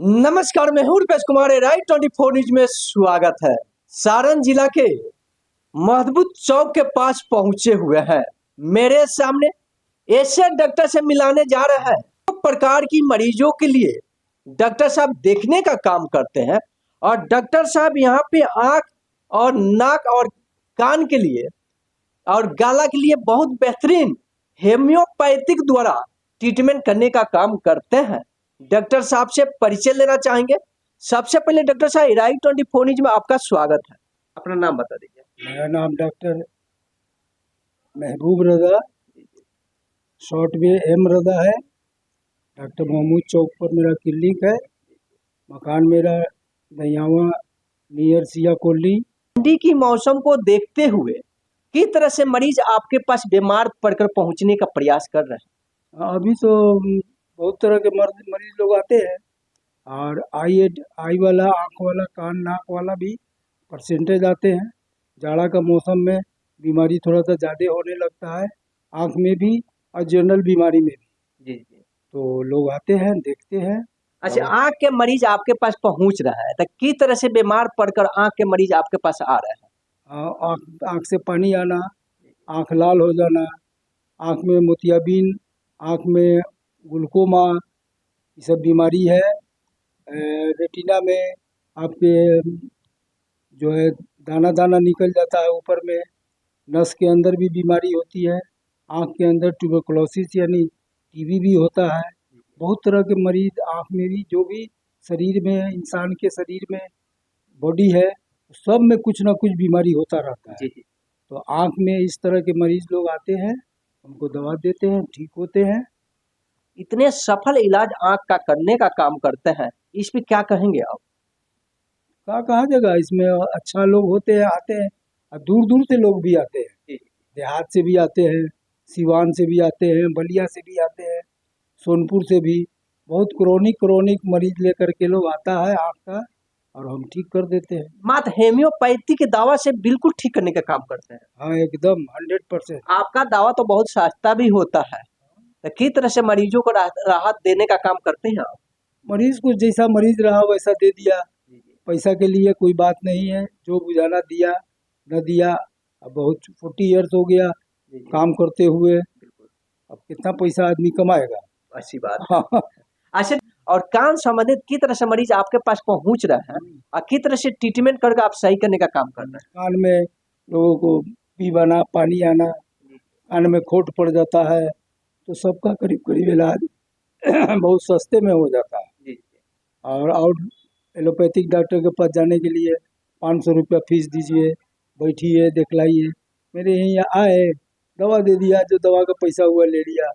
नमस्कार, मैं हूं रुपेश कुमार। राइट 24 न्यूज में स्वागत है। सारण जिला के महबूब चौक के पास पहुंचे हुए हैं। मेरे सामने ऐसे डॉक्टर से मिलाने जा रहे हैं तो प्रकार की मरीजों के लिए डॉक्टर साहब देखने का काम करते हैं। और डॉक्टर साहब यहाँ पे आंख और नाक और कान के लिए और गला के लिए बहुत बेहतरीन हेम्योपैथिक द्वारा ट्रीटमेंट करने का काम करते हैं। डॉक्टर साहब से परिचय लेना चाहेंगे। सबसे पहले डॉक्टर साहब, राइट 24 न्यूज में आपका स्वागत है। अपना नाम बता दीजिए। मेरा नाम डॉक्टर महबूब रजा, शॉर्ट में एम रजा है। डॉक्टर महमूद चौक पर मेरा क्लिनिक है। मकान मेरा दयावा नियर सिया कोली। ठंडी की मौसम को देखते हुए किस तरह से मरीज आपके पास बीमार पड़कर पहुंचने का प्रयास कर रहे हैं? अभी तो बहुत तरह के मरीज लोग आते हैं, और आई वाला, आँख वाला, कान नाक वाला भी परसेंटेज आते हैं। जाड़ा का मौसम में बीमारी थोड़ा सा ज़्यादा होने लगता है, आँख में भी और जनरल बीमारी में भी। जी जी। तो लोग आते हैं, देखते हैं। अच्छा, आंख के मरीज आपके पास पहुंच रहा है तो किस तरह से बीमार पड़कर आंख के मरीज आपके पास आ रहे हैं? आँख से पानी आना, आँख लाल हो जाना, आँख में मोतियाबिंद, आँख में ग्लूकोमा, ये सब बीमारी है। रेटिना में आपके जो है दाना दाना निकल जाता है ऊपर में। नस के अंदर भी बीमारी होती है। आँख के अंदर ट्यूबरकुलोसिस यानी टीबी भी होता है। बहुत तरह के मरीज आँख में भी, जो भी शरीर में, इंसान के शरीर में बॉडी है, सब में कुछ ना कुछ बीमारी होता रहता है। तो आँख में इस तरह के मरीज लोग आते हैं, उनको दवा देते हैं, ठीक होते हैं। इतने सफल इलाज आंख का करने का काम करते हैं, इस पे क्या कहेंगे आप? क्या कहा जाएगा, इसमें अच्छा लोग होते हैं, आते हैं, और दूर दूर से लोग भी आते हैं। देहात से भी आते हैं, सिवान से भी आते हैं, बलिया से भी आते हैं, सोनपुर से भी। बहुत क्रोनिक मरीज लेकर के लोग आता है आँख का, और हम ठीक कर देते हैं। मात्र हेम्योपैथी के दवा से बिल्कुल ठीक करने का काम करते हैं? हाँ, एकदम 100%। आपका दवा तो बहुत सस्ता भी होता है, तो किस तरह से मरीजों को राहत देने का काम करते हैं आप? मरीज को जैसा मरीज रहा वैसा दे दिया। पैसा के लिए कोई बात नहीं है, जो बुझाना दिया, न दिया। अब बहुत 40 ईयर्स हो गया काम करते हुए, अब कितना पैसा आदमी कमाएगा। अच्छी बात है। अच्छा, और कान संबंधित किस तरह से मरीज आपके पास पहुंच रहे हैं और किस तरह से ट्रीटमेंट करके आप सही करने का काम कर रहे हैं? कान में लोगों को पीवाना, पानी आना, कान में खोट पड़ जाता है, तो सबका करीब करीब इलाज बहुत सस्ते में हो जाता है। और एलोपैथिक डॉक्टर के पास जाने के लिए 500 रुपया फीस दीजिए, बैठिए, दिखलाइए। मेरे यहाँ आए, दवा दे दिया, जो दवा का पैसा हुआ ले लिया,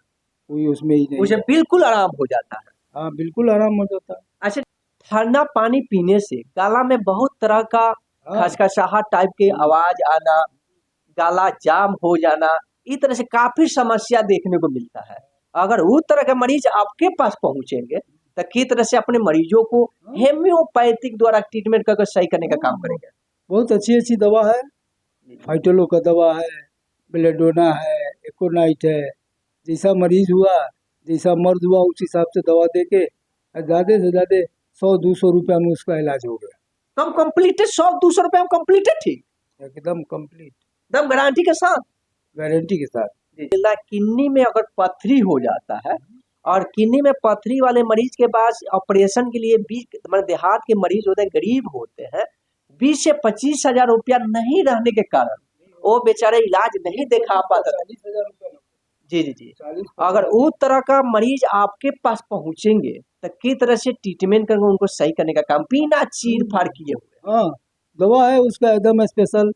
कोई उसमें ही नहीं। उसे बिल्कुल आराम हो जाता है। हाँ, बिल्कुल आराम हो जाता है। अच्छा, ठंडा पानी पीने से गला में बहुत तरह का खसखसाहट टाइप की आवाज आना, गला जाम हो जाना, इस तरह से काफी समस्या देखने को मिलता है। अगर उस तरह के मरीज आपके पास पहुंचेंगे तो किस तरह से अपने मरीजों को हेम्योपैथिक द्वारा ट्रीटमेंट करके सही करने का काम करेंगे? बहुत अच्छी दवा है। फाइटोलो का दवा है, बेलेडोना है, एकोनाइट है। जैसा मरीज हुआ, जैसा मर्द हुआ, उस हिसाब से दवा दे के ज़्यादा से ज़्यादा 100-200 रुपया में उसका इलाज हो गया। कम कम्प्लीटेड 100-200 रुपए में कम्प्लीटेड, ठीक एकदम कंप्लीट, एकदम गारंटी के साथ। गारंटी के साथ। किडनी में अगर पथरी हो जाता है और किडनी में पथरी वाले मरीज के पास ऑपरेशन के लिए 20, देहात के मरीज होते हैं, गरीब होते हैं, 20 से 25 हजार रुपया नहीं रहने के कारण वो बेचारे इलाज नहीं दिखा पाते। जी जी जी। अगर उस तरह का मरीज आपके पास पहुंचेंगे तो किस तरह से ट्रीटमेंट करके उनको सही करने का काम बिना चीर फाड़ किए हुए? हाँ, दवा है उसका एकदम स्पेशल,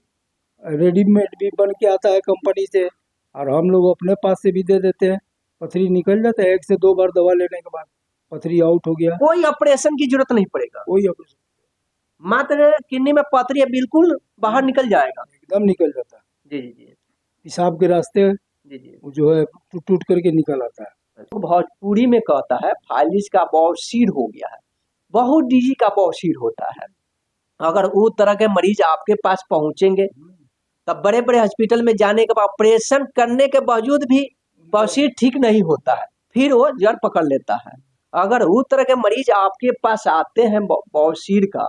रेडीमेड भी बन के आता है कंपनी से, और हम लोग अपने पास से भी दे देते हैं। पथरी निकल जाता है, 1 से 2 बार दवा लेने के बाद पथरी आउट हो गया। कोई ऑपरेशन की जरूरत नहीं पड़ेगा, कोई ऑपरेशन, मात्र किडनी में पथरी है बिल्कुल बाहर निकल जाएगा। एकदम निकल जाता है। जी जी जी। पेशाब के रास्ते जी जी। वो जो है टूट टूट करके निकल आता है। भोजपुरी में कहता है फालिज का बवासीर हो गया है, बहुत डीजी का बवासीर होता है। अगर उस तरह के मरीज आपके पास पहुंचेंगे तब बड़े बड़े हॉस्पिटल में जाने के बाद ऑपरेशन करने के बावजूद भी बवासीर ठीक नहीं होता है, फिर वो जड़ पकड़ लेता है। अगर उस तरह के मरीज आपके पास आते हैं बवासीर का,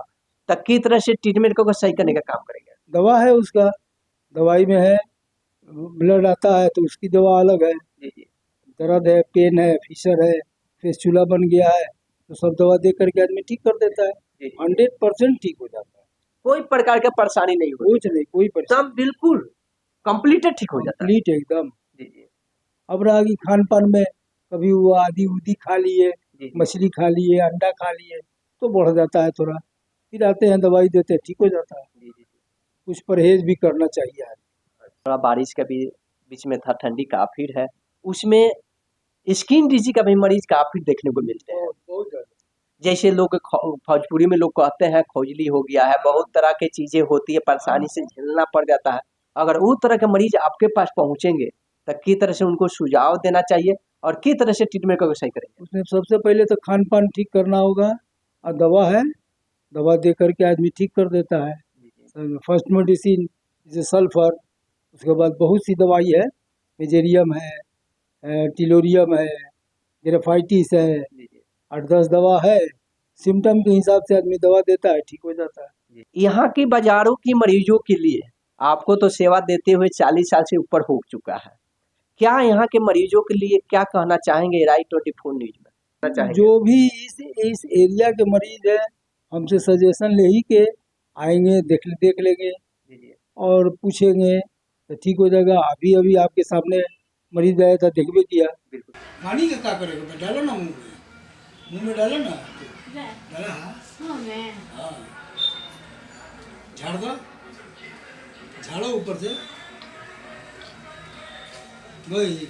तो किस तरह से ट्रीटमेंट को सही करने का काम करेंगे? दवा है उसका, दवाई में है, ब्लड आता है तो उसकी दवा अलग है, जी जी दर्द है, पेन है, फीसर है, फेस्चुला बन गया है, तो सब दवा दे करके आदमी ठीक कर देता है। जी जी। 100% ठीक हो जाता है, कोई प्रकार की परेशानी नहीं होती, कुछ नहीं, कोई परेशानी, एकदम बिल्कुल कंप्लीट ठीक हो जाता है। कंप्लीट एकदम। जी जी अब रहा कि खान पान में, कभी वो आदि उदी खा लिए, जी जी मछली खा लिए, अंडा खा लिए, तो बढ़ जाता है थोड़ा, फिर आते हैं दवाई देते हैं, ठीक हो जाता है। जी जी। कुछ परहेज भी करना चाहिए आदमी। थोड़ा बारिश का भी बीच में था, ठंडी काफी है, उसमें स्किन डिजीज का भी मरीज काफी देखने को मिलते हैं। बहुत ज्यादा। जैसे लोग भोजपुरी में लोग कहते हैं खोजली हो गया है, बहुत तरह की चीजें होती है, परेशानी से झेलना पड़ जाता है। अगर उस तरह के मरीज आपके पास पहुंचेंगे तो किस तरह से उनको सुझाव देना चाहिए और किस तरह से ट्रीटमेंट को सही करेंगे? उसमें सबसे पहले तो खान पान ठीक करना होगा, और दवा है, दवा दे करके आदमी ठीक कर देता है। फर्स्ट मेडिसिन जैसे सल्फर, उसके बाद बहुत सी दवाई है, मेजेरियम है, टिलोरियम है, ग्रेफाइटिस है, 8-10 दवा है, सिम्टम के हिसाब से आदमी दवा देता है, ठीक हो जाता है। यहाँ की बाजारों की मरीजों के लिए आपको तो सेवा देते हुए 40 साल से ऊपर हो चुका है, क्या यहाँ के मरीजों के लिए क्या कहना चाहेंगे राइट 24 न्यूज में? कहना चाहेंगे? जो भी इस एरिया के मरीज है, हमसे सजेशन ले ही के आएंगे, देख लेंगे जी जी और पूछेंगे तो ठीक हो जाएगा। अभी अभी आपके सामने मरीज आया था, देखबे किया। बिल्कुल। पानी का क्या करेगा, डालो ना मुंह में डालो ना, डाला हाँ, झाड़ दो, झाड़ो ऊपर से, वही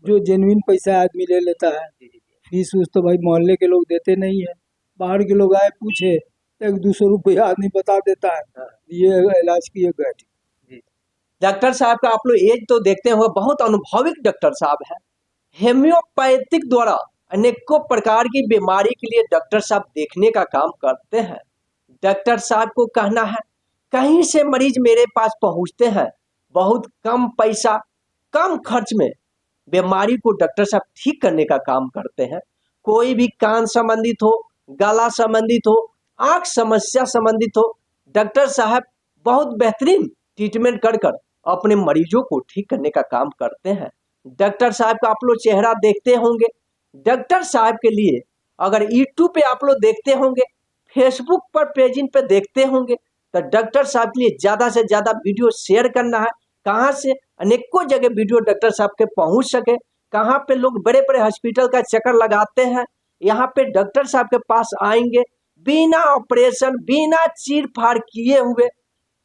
जो जेन्युइन पैसा आदमी ले लेता है। जी जी फीस उस तो भाई मोहल्ले के लोग देते नहीं है, बाहर के लोग आए पूछे तो 100-200 रुपया आदमी बता देता है, हाँ। ये इलाज किए गए। जी। डॉक्टर साहब का आप लोग एज तो देखते हो, बहुत अनुभविक डॉक्टर साहब है। हेम्योपैथिक द्वारा अनेकों प्रकार की बीमारी के लिए डॉक्टर साहब देखने का काम करते हैं। डॉक्टर साहब को कहना है कहीं से मरीज मेरे पास पहुंचते हैं, बहुत कम पैसा कम खर्च में बीमारी को डॉक्टर साहब ठीक करने का काम करते हैं। कोई भी कान संबंधित हो, गला संबंधित हो, आंख समस्या संबंधित हो, डॉक्टर साहब बहुत बेहतरीन ट्रीटमेंट कर कर अपने मरीजों को ठीक करने का काम करते हैं। डॉक्टर साहब का आप लोग चेहरा देखते होंगे, डॉक्टर साहब के लिए अगर यूट्यूब पे आप लोग देखते होंगे, फेसबुक पर पेजिंग पे देखते होंगे, तो डॉक्टर साहब के लिए ज़्यादा से ज़्यादा वीडियो शेयर करना है। कहाँ से अनेकों जगह वीडियो डॉक्टर साहब के पहुँच सके, कहाँ पे लोग बड़े बड़े हॉस्पिटल का चक्कर लगाते हैं, यहाँ पे डॉक्टर साहब के पास आएंगे, बिना ऑपरेशन बिना चीर फाड़ किए हुए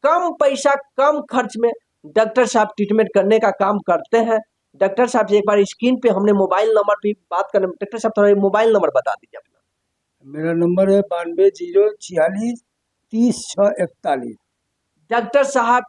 कम पैसा कम खर्च में डॉक्टर साहब ट्रीटमेंट करने का काम करते हैं। डॉक्टर साहब से एक बार स्क्रीन पे हमने मोबाइल नंबर पे बात करने, डॉक्टर साहब थोड़ा मोबाइल नंबर बता दीजिए अपना। मेरा नंबर है 92 046 30 641। डॉक्टर साहब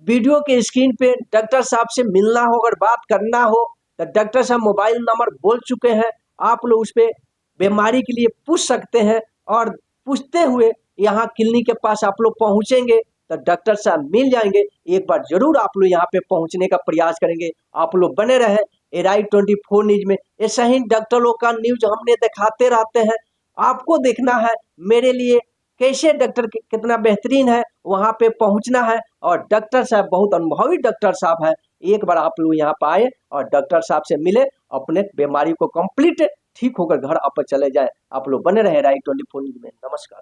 वीडियो के स्क्रीन पे डॉक्टर साहब से मिलना हो, अगर बात करना हो तो डॉक्टर साहब मोबाइल नंबर बोल चुके हैं, आप लोग उस पर बीमारी के लिए पूछ सकते हैं। और पूछते हुए यहाँ क्लिनिक के पास आप लोग पहुँचेंगे तो डॉक्टर साहब मिल जाएंगे। एक बार जरूर आप लोग यहाँ पे पहुँचने का प्रयास करेंगे। आप लोग बने रहे एराइट 24 न्यूज में, ऐसा ही डॉक्टरों का न्यूज हमने दिखाते रहते हैं। आपको देखना है मेरे लिए कैसे डॉक्टर कितना बेहतरीन है, वहाँ पे पहुँचना है। और डॉक्टर साहब बहुत अनुभवी डॉक्टर साहब है, एक बार आप लोग यहाँ पर आए और डॉक्टर साहब से मिले, अपने बीमारी को कंप्लीट ठीक होकर घर आप चले जाए। आप लोग बने रहे एराइट 24 न्यूज में। नमस्कार।